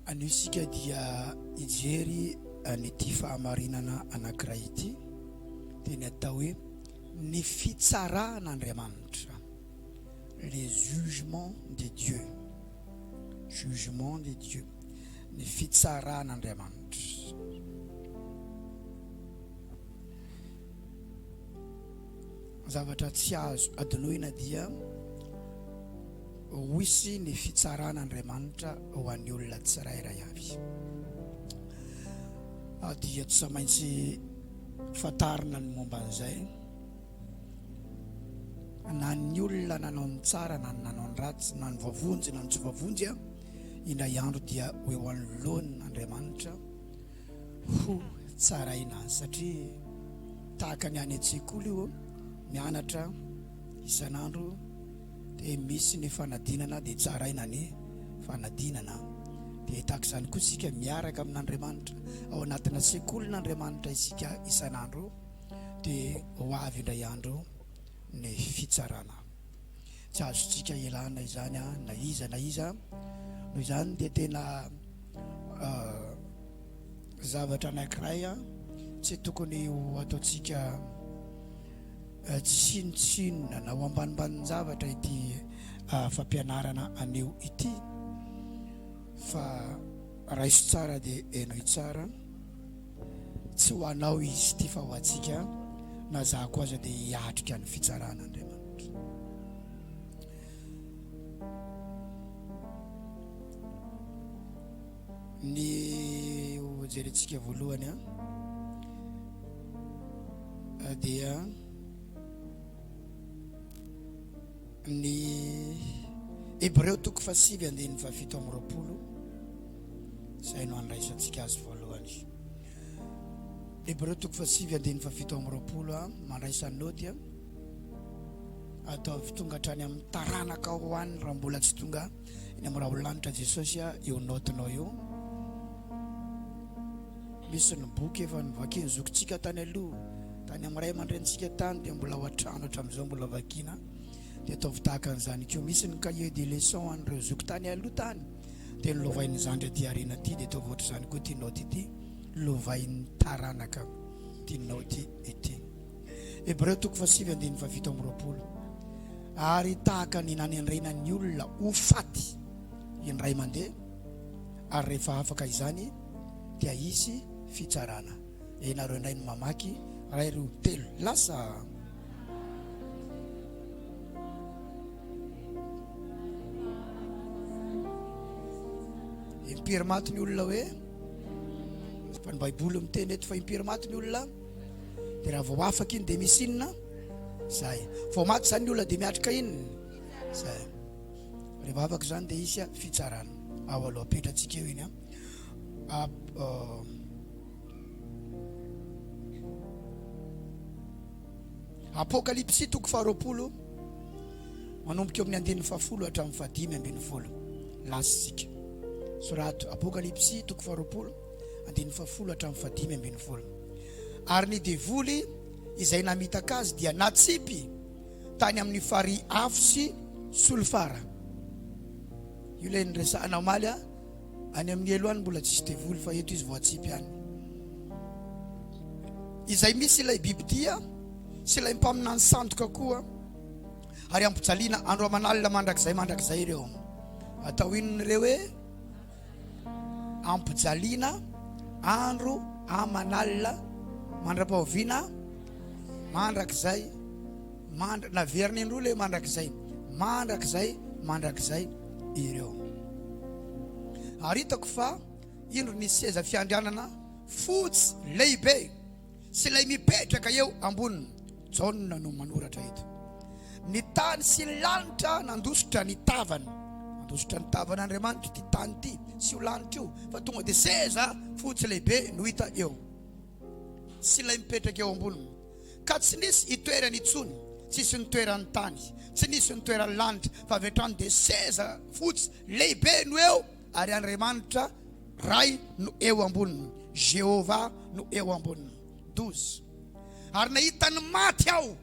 Anisika dia ijery an'ity fahamarinana anankiray ity teny atao hoe ny fitsaran'Andriamanitra, les jugements de Dieu, jugement de Dieu, ny fitsaran'Andriamanitra. Zavatra tsy azo adinoina dia hoisy ny fitsaran'Andriamanitra ho an'ny olona tsirairay avy. Dia tsy maintsy fantarina ny momba an'izay, na ny olona nanao ny tsara na ny nanao ny ratsy, na ny vavonjy na ny tsy vavonjy, indray andro dia ho eo anoloan'Andriamanitra ho tsaraina azy, satria tahaka ny any an-tsekoly io mianatra isan'andro dia misy ny fanadinana dia tsaraina ny fanadinana. Dia tahaka izany koa isika miaraka amin'Andriamanitra ao anatina sekolin'Andriamanitra isika isan'andro dia ho avy indray andro ny fitsarana. Tsy azontsika ialana izany na iza noho izany dia tena zavatra anankiray tsy tokony ho ataontsika tsinotsinona na ho ambanimbany zavatra ity fampianarana anio ity, fa raiso tsara dia hainao tsara, tsy ho anao izy ity fa ho antsika na za koa aza dia hiatrika ny fitsaran'Andriamanitra. Ny jerentsika voalohany dia ny Hébreu 9:7-20, izay no andraisantsika azy voalohany. Hébreu 9:7-20 mandraisan'ny naoty atao tonga hatrany amin'ny taranaka hoany raha mbola tsy tonga eny amin'ny raha olanitra Jesosy eo naotinao eo. Misy ny boky efa nivakiny zokintsika tany aloha, tany amin'ny ray aman-drenitsika tany dia mbola ao an-trano hatramin'izao mbola vakiana, dia ataovy tahaka an'izany koa. Misy ny cahier de leçon an'ireo zoky tany aloha tany dia nilovain'ny zandry aty aoriana aty, dia ataovy ohatra izany koa ity naoty ity lovain'ny taranaka ity naoty ity. Hébreu 9:7-20, ary tahaka ny nanendrenan'ny olona ho faty indray mandeha, ary rehefa afaka izany dia hisy fitsarana. Ianareo indray ny mamaky ray roa telo lasa. Impiry maty ny olona hoe fa ny baiboly miteny eto fa impiry maty ny olona, dia raha vao afaka iny dia misy inona zay, vao maty zany ny olona dia miatrika inona zay. Rehefa afaka zany dia hisy fitsarana. Ao aloha apetratsika eo iny Apokalipsy 20, manomboka eo amin'ny 10 hatramin'ny 5 lasitsika. Sorato Apokalipsy 20, 10 hatramin'ny 5. Ary ny devoly izay namitaka azy dia natsipy tany amin'ny fary afo sy solofara. Io ilay nyresahana omaly any amin'ny eloany mbola tsisy devoly, fa eto izy voatsipy any. Izay misy ilay bibidia sy ilay mpaminany sandoka koa, ary ampijaliana andro amanalina mandrakizay ireo. Atao inon'ireo hoe ampijaliana andro amanalina mandra-pahoviana mandrakizay naveriny andro le mandrakizay ireo. Ary hitako fa indro ny seza fiandrianana fotsy lehibe sy ilay mipetraka eo amboniny. Jaona no manoratra eto. Ny tany sy ny lanitra nandositra ny tavan'Andriamanitra ity tany ity sy io lanitra io, fa tonga dia seza fotsy lehibe no hita eo sy ilay mipetraka eo amboniny. Ka tsy nisy itoerany intsony, tsisy ny toeran'ny tany, tsy nisy ny toeran'ny lanitra, fa avy hatrany dia seza fotsy lehibe no eo, ary Andriamanitra ray no eo amboniny, Jehova no eo amboniny. 12. Ary nahita ny maty aho,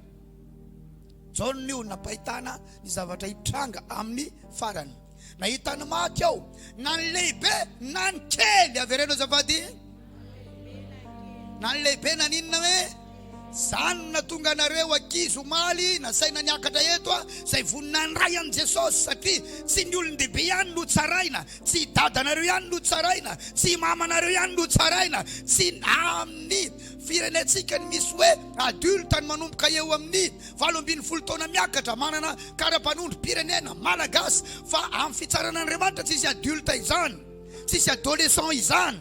Jaona io napahitana ny zavatra hitranga amin'ny farany, nahita ny maty aho, na ny lehibe na ny kely. Avereno azafady, na ny lehibe na ninona hoe zany na tonga anareo ankizy omaly nasaina niakatra eto zay vonina ny ray an Jesosy, satria tsy ny olon-dehibe ihany no tsaraina, tsy dadanareo ihany no tsaraina, tsy mamanareo ihany no tsaraina, tsy amin'ny firenetsika ny misy hoe adulte ny manomboka eo amin'ny 80 taona miakatra manana kara-panondro pirenena malagasy, fa amin'ny fitsaran'Andriamanitra tsisy adulte izany, tsisy adolescent izany,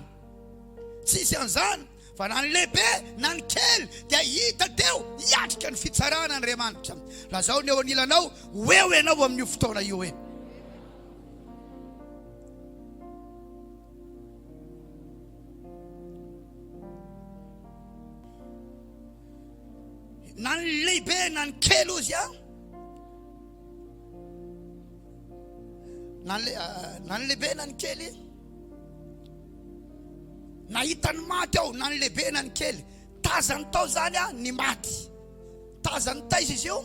tsisy an'izany. Fa na ny lehibe na ny kely dia hita teo hiatrika ny fitsaran'Andriamanitra. Lazao ny eo anilanao eo ianao amin'io fotoana io e. Na ny lehibe na ny kely ozy na ny lehibe na ny kely nahita ny maty aho, na ny lehibe na ny kely. Tazany tao zany ny maty, tazany taiza izy eo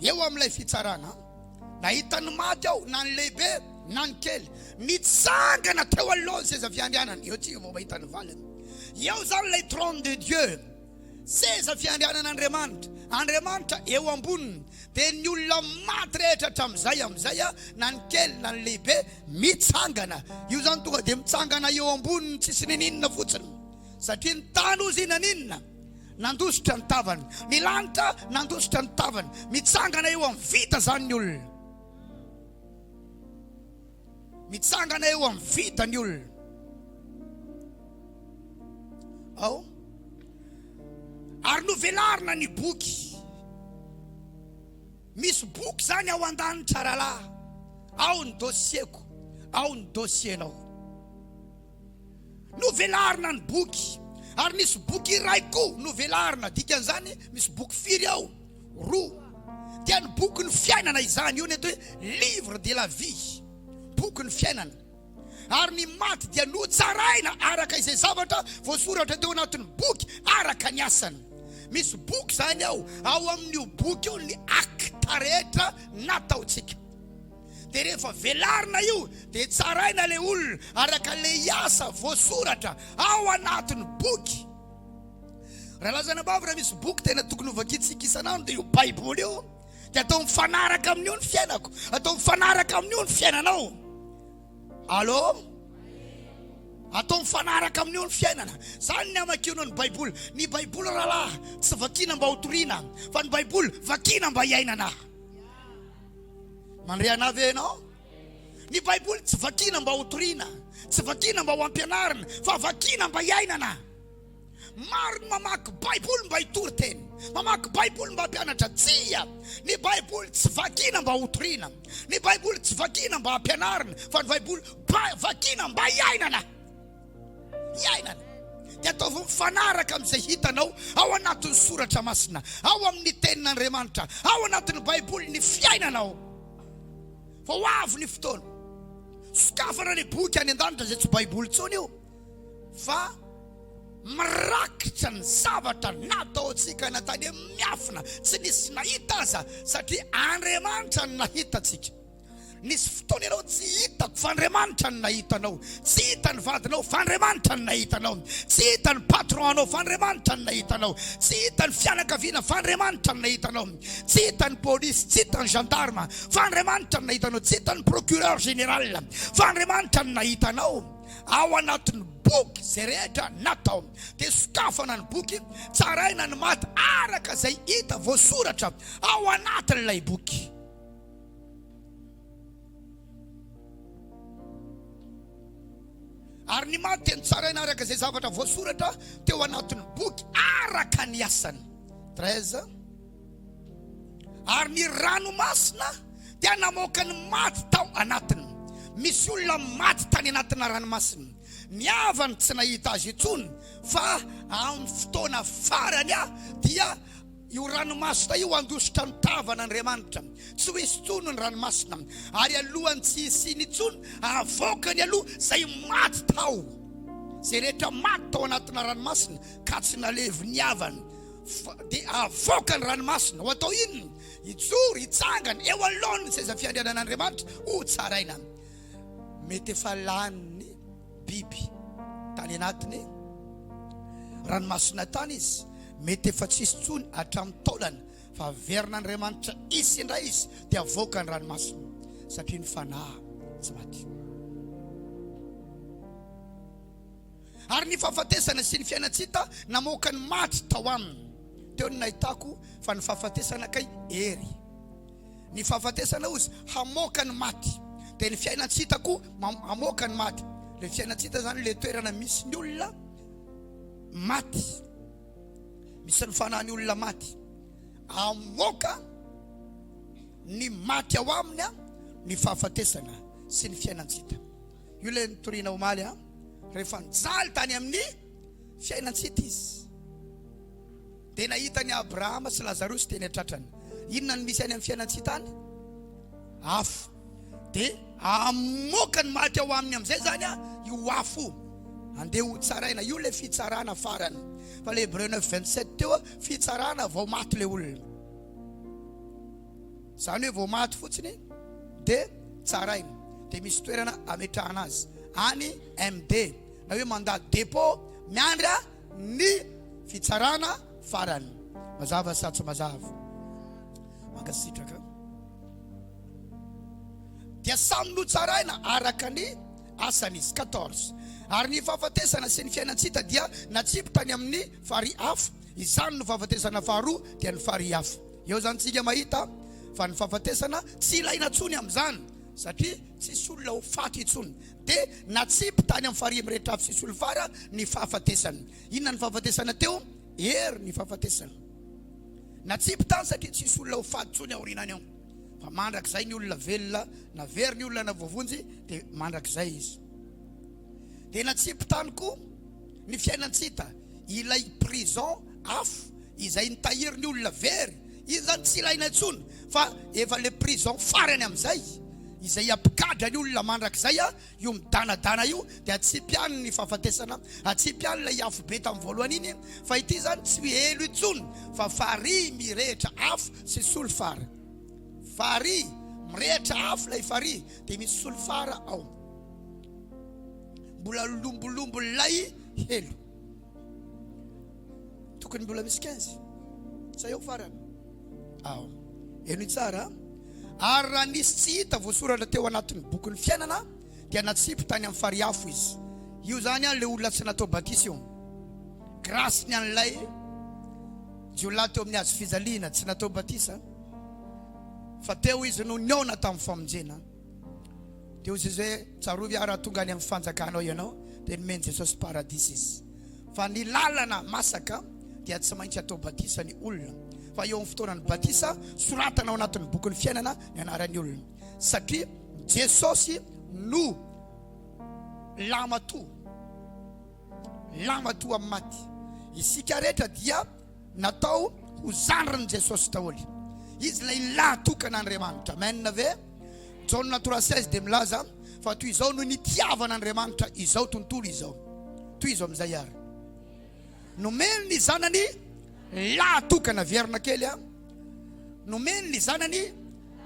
eo amin'ilay fitsarana. Nahita ny maty aho, na ny lehibe na ny kely, nitsangana teo alohan'ny seza fiandrianana. Eo tsika vao mahita ny valiny. Eo zany lay trône de Dieu, seza fiandrianan'Andriamanitra. Andriamanitra eo amboniny, dia ny olona maty rehetra hatramin'izay amin'izay na ny kely na ny lehibe mitsangana. Io zany tonga dia mitsangana eo amboniny, tsisy ninina fotsiny, satria ny tany ozy naninona nandositra ny tavany, ny lanitra nandositra ny tavany. Mitsangana eo amin'ny vita zany ny olona, mitsangana eo amin'ny vita ny olona. Ao ary novelarina ny boky. Misy boky zany ao an-daniny tsaralahy, ao ny dosieko, ao ny dosienao. Novelarina ny boky, ary misy boky iray koa novelarina, dikan'izany misy boky firy ao, roa. Dia ny boky ny fiainana izany, io ny atao hoe livre de la vie, boky ny fiainana. Ary ny maty dia notsaraina araka izay zavatra voasoratra teo anatin'ny boky araka ny asany. Misy boky zany ao amin'io boky io ny akta rehetra nataotsika. Dia rehefa velarina io dia tsaraina le olona araka le asa voasoratra ao anatin'ny boky. Raha lazana bavy raha misy boky tena tokony hovakintsika isanandro dia io Baiboly io, dia atao mifanaraka amin'io ny fiainako, atao mifanaraka amin'io ny fiainanao. Allô? Atao mifanaraka amin'io ny fiainana. Zany ny amakiana ny Baiboly. Ny Baiboly rahalahy tsy vakina mba hotoriana, fa ny Baiboly vakina mba hiainana. Mandray anavy ianao? Ny Baiboly tsy vakina mba hotoriana, tsy vakina mba ho ampianarina, fa vakina mba hiainana. Maro ny mamaky Baiboly mba hitory teny, mamaky Baiboly mba hampianatra. Tsia, ny Baiboly tsy vakina mba hotoriana, ny Baiboly tsy vakina mba hampianarina, fa ny Baiboly vakina mba hiainana. Hiainana. Dia ataovy mifanaraka amin'izay hitanao ao anatin'ny soratra masina, ao amin'ny tenin'Andriamanitra, ao anatin'ny Baiboly ny fiainanao. Fa ho avy ny fotoana, sokafana ny boky any an-danitra izay tsy Baiboly tsony io, fa mirakitra ny zavatra nataontsika natany miafina, tsy nisy nahita aza, satria Andriamanitra ny nahitatsika. Nisy fotoana ianao tsy hitako fa Andriamanitra ny nahitanao, tsy hita ny vadinao fa Andriamanitra ny nahitanao, tsy hita ny patron anao fa Andriamanitra ny nahitanao, tsy hita ny fianakaviana fa Andriamanitra ny nahitanao, tsy hita ny polisy, tsy hita ny gendarme fa Andriamanitra ny nahitanao, tsy hita ny procureur général fa Andriamanitra ny nahitanao. Ao anatin'ny boky zay rehetra natao, dia sokafana ny boky, tsaraina ny maty araka izay hita voasoratra ao anatin'ilay boky. Ary ny maty dia nitsaraina araka izay zavatra voasoratra teo anatin'ny boky araka ny asany. 13. Ary ny ranomasina dia namoaka ny maty tao anatiny. Misy olona maty tany anatina ranomasina, niavany tsy nahita azy intsony, fa amin'ny fotoana farany dia io ranomasina io andositra ny tavan'Andriamanitra. Tsy ho hisy intsony ny ranomasina, ary alohany tsy hisiny intsony, avoakany aloha izay maty tao, izay rehetra maty tao anatina ranomasina ka tsy nalevi niavany, dia avoaka ny ranomasina ho atao inona ijoro hitsangana eo alohany seza fiandrianan'Andriamanitra ho tsaraina. Mety efa lany biby tany anatiny ranomasina tany izy, mety efa tsisy tsony hatramin'ny taolana, fa averin'Andriamanitra izy indray izy dia avoaka ny ranomasina satria ny fanahy tsy maty. Ary ny fahafatesana sy ny fiainatsita namoaka ny maty tao aminy. Teo ny nahitako fa ny fahafatesana kay ery. Ny fahafatesana ozy hamoaka ny maty, dia ny fiainatsita koa hamoaka ny maty. Le fiainatsita zany le toerana misy ny olona maty, misy ny fanahy ny olona maty, hamoaka ny maty ao aminy ny fahafatesana sy ny fiainatsita. Io le nitoriana omaly rehefa nijaly tany amin'ny fiainatsita izy, dia nahita ny Abrahama sy Lazarus teny atratrany. Inona ny misy any amin'ny fiainatsita any? Afo. Dia hamoaka ny maty ao aminy amin'izay zany io afo andeha ho tsaraina. Io le fitsarana farany. Fa le Hébreux 9:27 teo fitsarana vao maty le olona. Zany hoe vao maty fotsiny dia tsaraina, dia misy toerana ametrahana azy any MD, na hoe mandat dépôt miandra ny fitsarana farany. Mazava sa tsy mazava? Mankasitraka. Dia samy notsaraina araka ny asan'izy. 14. Ary ny fahafatesana sy ny fiainatsita dia natsipo tany amin'ny fary afo. Izany no fahafatesana faharoa dia ny fary afo. Eo zany tsika mahita fa ny fahafatesana tsy ilaina tsony amin'izany satria tsisy olona ho faty itsony. Dia natsipo tany amin'ny fary mirehetra afo sisy olofara ny fahafatesana. Inona ny fahafatesana teo? Hery ny fahafatesana. Natsipo tany satria tsisy olona ho faty tsony aorinany ao. Fa mandrakizay ny olona velona, na very ny olona na voavonjy, dia mandrakizay izy. Dia natsipo tany koa ny fiainatsita, ilay prison afo izay nitahiry ny olona very. Izy zany tsy ilaina intsony, fa efa le prison farany amin'izay izay ampikadra ny olona mandrakizay io midanadana io, dia atsipy any ny fahafatesana, atsipy any ilay afo be tamin'ny voalohany iny. Fa ity zany tsy elo itsony, fa fary mirehitra afo sy solofara. Fary mirehitra afo lay fary, dia misy solofara ao, mbola lombolombo lay helo, tokony mbola misy 15 sa eo farany ao. Eno tsara. Ary raha nisy tsy hita voasoratra teo anatin'ny bokin'ny fiainana dia natsipo tany amin'ny fary afo izy. Io zany le olona tsy natao batisa io, grâce ny an'ilay jiolahy teo amin'ny azo fijaliana tsy natao batisa, fa teo izy no niona tamin'ny famonjena. Dia izy hoe tsarovy raha tonga any amin'ny fanjakanao ianao dia nomeny Jesosy paradis izy. Fa ny lalana masaka dia tsy maintsy atao batisa ny olona. Fa eo amin'ny fotoanany batisa soratana ao anatin'ny bokin'ny fiainana ny anaran'ny olona, satria Jesosy no lamatoa amin'ny maty. Isika rehetra dia natao ho zandrany Jesosy daholo. Izy ilay lahatokana Amen na ve? John 3:16 dia milaza fa toy izao no nitiavan'Andriamanitra izao tontolo izao. Toy izao amin'izay ary nomeny ny zanany lahatokana vierina kely nomeny ny zanany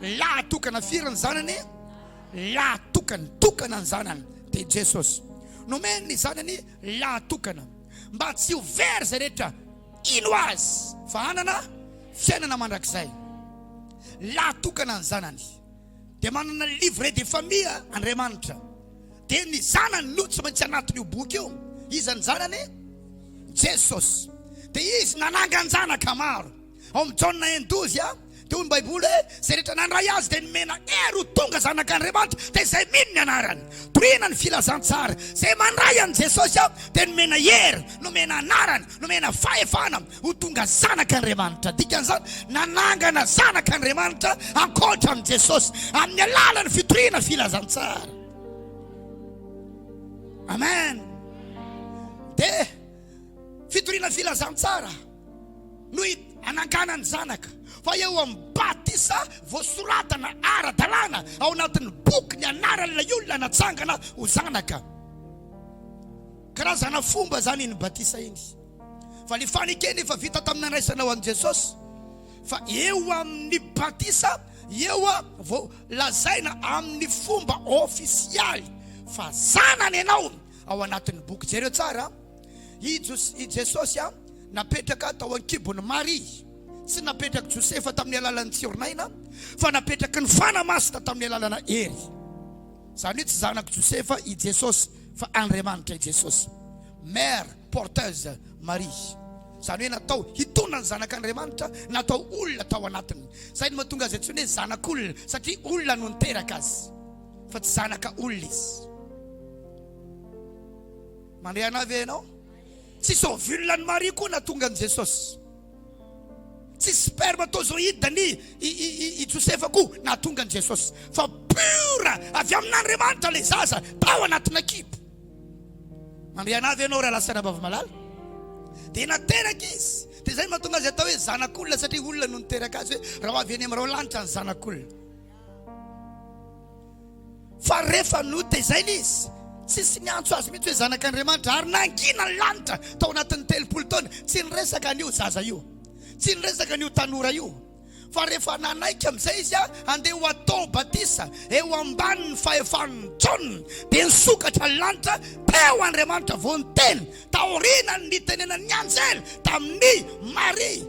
lahatokana firy ny zanany lahatokana ny zanany dia Jesosy. Nomeny ny zanany lahatokana mba tsy ho very zay rehetra ino azy fa hanana fiainana mandrakizay. Lahatokana ny zanany dia manana livre de famille Andriamanitra, dia ny zanany no tsy maintsy anatin'io boky io. Izy ny zanany Jesosy, dia izy nananga ny zanaka maro. Ao amin'ny John 9:12 dia hoy ny Baiboly hoe zay rehetra nandray azy dia nomena hery ho tonga zanak'Andriamanitra, dia izay mino ny anarany. Tohina ny filazantsara, zay mandray an' Jesosy dia nomena hery, nomena anarany, nomena fahefana ho tonga zanak'Andriamanitra. Dikan'izany nanangana zanak'Andriamanitra ankoatra an' Jesosy amin'ny alalan'ny fitoriana filazantsara. Amen. Dia fitoriana filazantsara no anangana ny zanaka, fa eo amin'ny batisa voasoratana ara-dalàna ao anatin'ny boky ny anaran'ilay olona natsangana ho zanaka. Karazana fomba zany iny batisa iny, fa ny fanekeny efa vita tamin'ny andraisanao an Jesosy fa eo amin'ny batisa eo vao lazaina amin'ny fomba ofisialy fa zanany ianao ao anatin'ny boky. Jereo tsara i Jesosy napetraka tao ankibon'ny Maria, tsy napetraka Josefa tamin'ny alalan'ny Tsiorinaina fa napetraka ny fanamasina tamin'ny alalana Hery. Zany hoe tsy zanaka Josefa i Jesosy fa Andriamanitra i Jesosy, mère porteuse Marie. Zany hoe natao hitonany zanak'Andriamanitra, natao olona tao anatiny. Zay no mahatonga azy antsoina hoe zanak'olona satria olona no niteraka azy fa tsy zanaka olona izy. Mandray anavy ianao? Tsisy ovulany Maria koa natonga an Jesosy. Tsy spermatozoïde i Josefa koa natonga an Jesosy fa pura avy amin'Andriamanitra le zaza tao anatina kibo. Mandray anavy ianao raha lasana bava-malala? Dia nateraka izy. Dia zay mahatonga azy atao hoe zanak'olona satria olona no niteraka azy hoe raha avy any amin'ireo lanitra ny zanak'olona. Fa rehefa noty izay izy tsisy niantso azy mihitsy hoe zanak'Andriamanitra ary nangina ny lanitra tao anatin'ny 30 taona. Tsy niresaka an'io zaza io, tsy niresaka an'io tanora io, fa rehefa nanaiky amin'izay izy andeha ho atao batisa eo ambanin'ny fahefan'ny taona dia nisokatra ny lanitra teo Andriamanitra vao niteny taorianany nitenenan'ny anjely tamin'ny Maria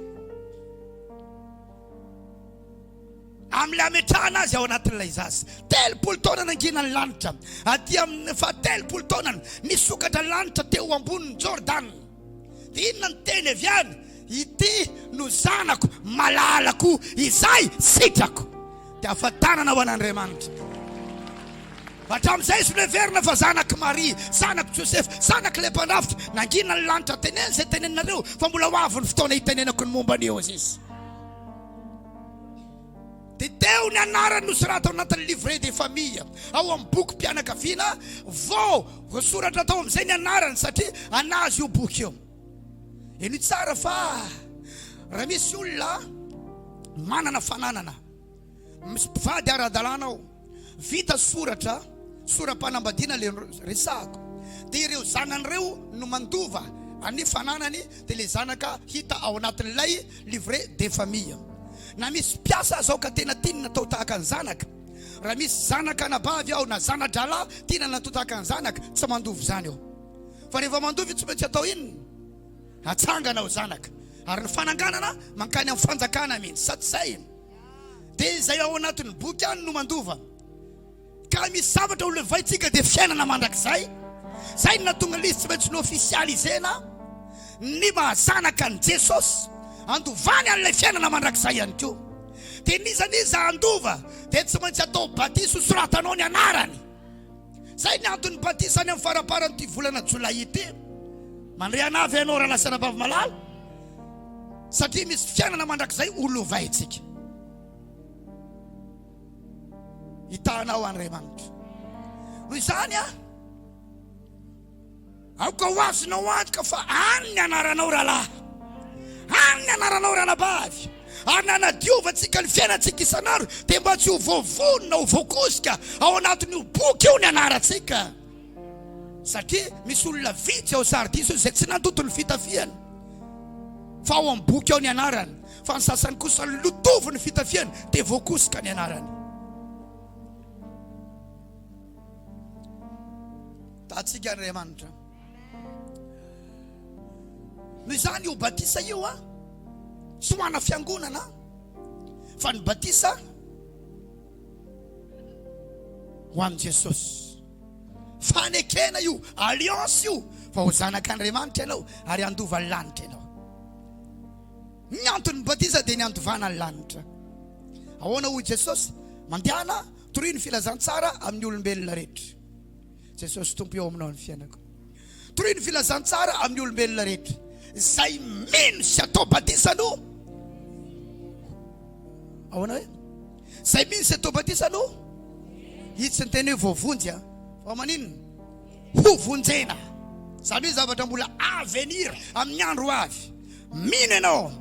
amin'ilay ametrahana azy ao anatin'ilay zaza. 30 taona nangina ny lanitra, aty amin'ny fa 30 taona nisokatra ny lanitra teo ambonin'ny Jordan. Dia inona ny teny avy any? Ity no zanako malalako izay sitrako. Dia ahafantarana ho an'Andriamanitra. Hatramin'izay sy leverina fa zanak'i Maria, zanak'i Joseph, zanak'ilay mpandrafitra nangina ny lanitra. Teneny izay teneninareo fa mbola ho avy ny fotoana hitenenako ny momba an'io izy. Dia teo ny anarany nosorata ao anatin'ny livret des familles ao amin'ny boky mpianakaviana vao soratra tao amin'izay ny anarany satria anazy io boky io. Eny tsara fa raha misy olona manana fananana, misy mpivady ara-dalàna ao, vita soratra, soram-panambadiana le resahako, dia ireo zanan'ireo no mandova any fananany dia le zanaka hita ao anatin'ilay livret des familles. Na misy piasa zao ka tena tiana natao tahaka ny zanaka, raha misy zanaka nabavy ao na zana-drala tiana natao tahaka ny zanaka, tsy mandovy zany ao. Fa rehefa mandovy tsy maintsy atao inona? Atsangana ao zanaka, ary ny fananganana mankany amin'ny fanjakana mihitsy, sa tsy zay? Dia izay ao anatin'ny boky any no mandova. Ka misy zavatra ho levaintsika dia fiainana mandrakizay. Zay no natonga ilay tsy maintsy no-ofisialisena ny mahazanaka ny Jesosy andovany an'ilay fiainana mandrakizay ihany koa. Dia nizaniza andova dia tsy maintsy atao batisa ho soratanao ny anarany. Zay ny antony batisa any amin'ny faraparan'ity volana Jolay ity. Mandray anavy ianao raha lasana bava-malala satria misy fiainana mandrakizay olovaintsika. Hitanao Andriamanitra. Noho izany aoka ho azonao antoka fa any ny anaranao rahalahy, any ny anaranao rahalabavy, ary nanadiovantsika ny fiainantsika isan'andro dia mba tsy ho voavonina ho voakosika ao anatin'io boky io ny anarantsika. Satria misy olona vitsy ao Sardisa izay tsy nandoto ny fitafiana fa ao amin'ny boky ao ny anarany, fa ny sasany kosa lotovo ny fitafiana dia voakosika ny anarany. Tatsika Andriamanitra. Noho izany io batisa io tsy ho ana fiangonana fa ny batisa ho an'i Jesosy. Fanekena io, alliance io, fa ho zanak'Andriamanitra ianao ary andova ny lanitra ianao. Ny antony batisa dia ny andovana ny lanitra. Ahoana hoy Jesosy? Mandehana tory ny filazantsara amin'ny olombelona rehetra. Jesosy tompo eo aminao ny fiainako. Tory ny filazantsara amin'ny olombelona rehetra. Zay mino sy atao batisa no. Ahoana hoe? Zay mino sy atao batisa no. Hitsy sy ny teny hoe voavonjy fa maninona? Ho vonjena. Zany hoe zavatra mbola avenir amin'ny andro avy. Mino ianao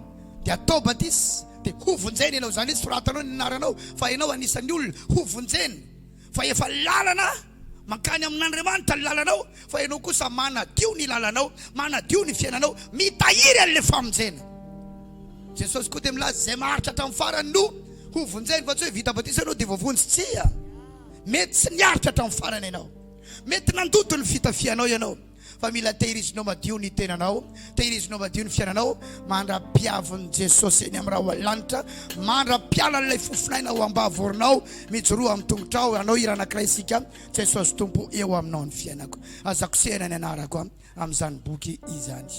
dia atao batisa dia ho vonjena ianao. Zany hoe soratanao ny anaranao fa ianao anisan'ny olona ho vonjena fa efa lalana Mankany amin'Andriamanitra ny lalanao, fa ianao kosa manadio ny lalanao, manadio ny fiainanao, mitahiry an'ilay famonjena. Jesosy koa dia milaza izay maharitra hatramin'ny farany no ho vonjeny, fa tsy hoe vita batisa ianao dia voavonjy tsia. Mety tsy niaritra hatramin'ny farany ianao, mety nandoto ny fitafianao ianao, fa mila tehirizinao madio ny tenanao, tehirizinao madio ny fiainanao, mandra-piavon'i Jesosy eny amin'ny raha lanitra, mandra-piala n'ilay fofinaina ho ambavorinao, mijoroa amin'ny tongotrao, anao iranankiray isika, Jesosy Tompo eo aminao ny fiainako. Azako sehana ny anarako amin'izany boky izany.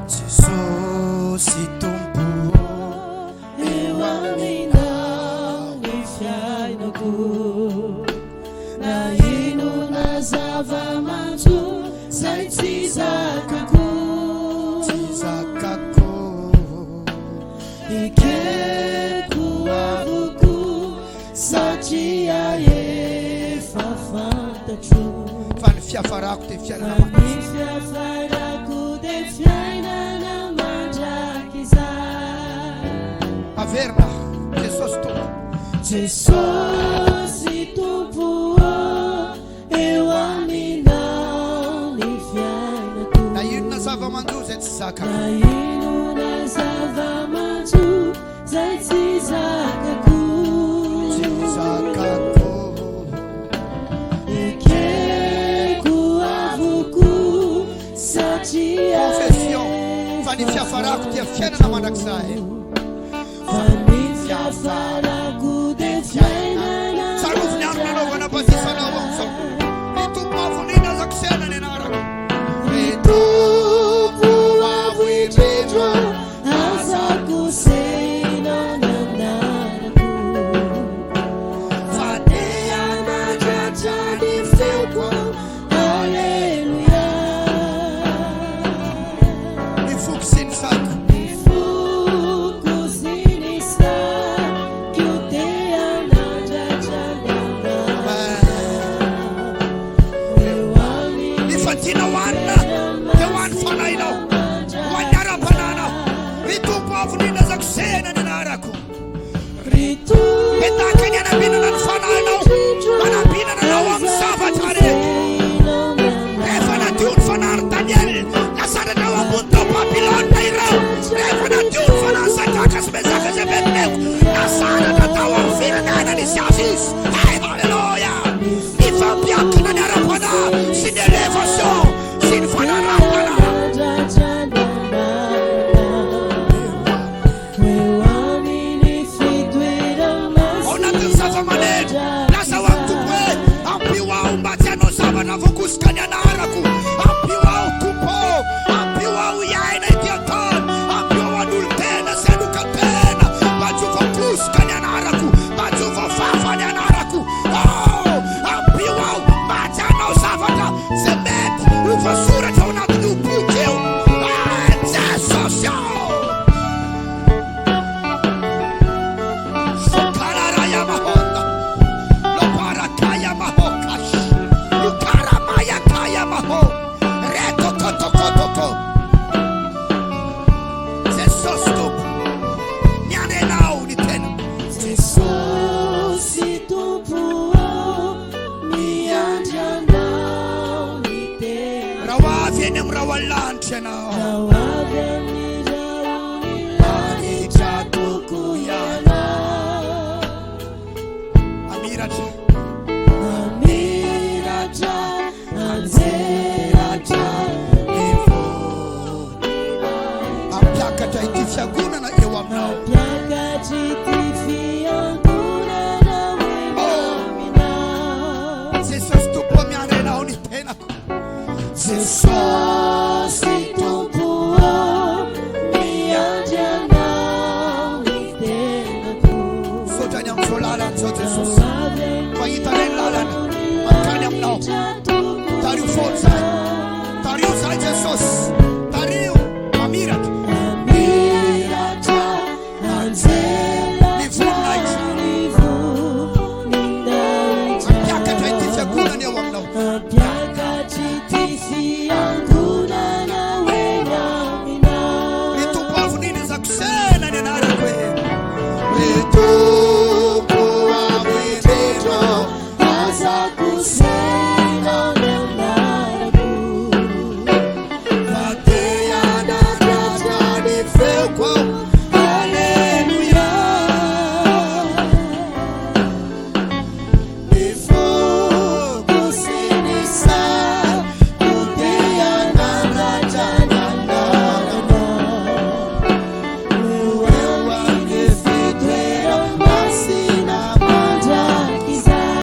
Jesosy Tompo eo aminao ny fiainako, na ino na zava-maitso zay tsy zakako, ikeko avoko satria efa fantatro, fa ny fiafarako dia fiainana averina. Jesosy Tompo, Jesosy Tompo eo aminao ny fiainako, na ino na zava-manjo zay tsy zakako, na ino na zava-maitso zay tsy zakako, ikeko avoko satria confession fa ny fiafarako dia fiainana mandrakizay. Farako dia fiainana saroviny andro nanaovana batisanao amin'izao, ny tompo avo indrindra azako sehana ny anarako, ny tompo avo indrindra azako sehana ny anarako, fa dia natratra ny feoko, alleluia. ny foko sy ny sako, raha avy eny amin'ny raha lanitra ianao.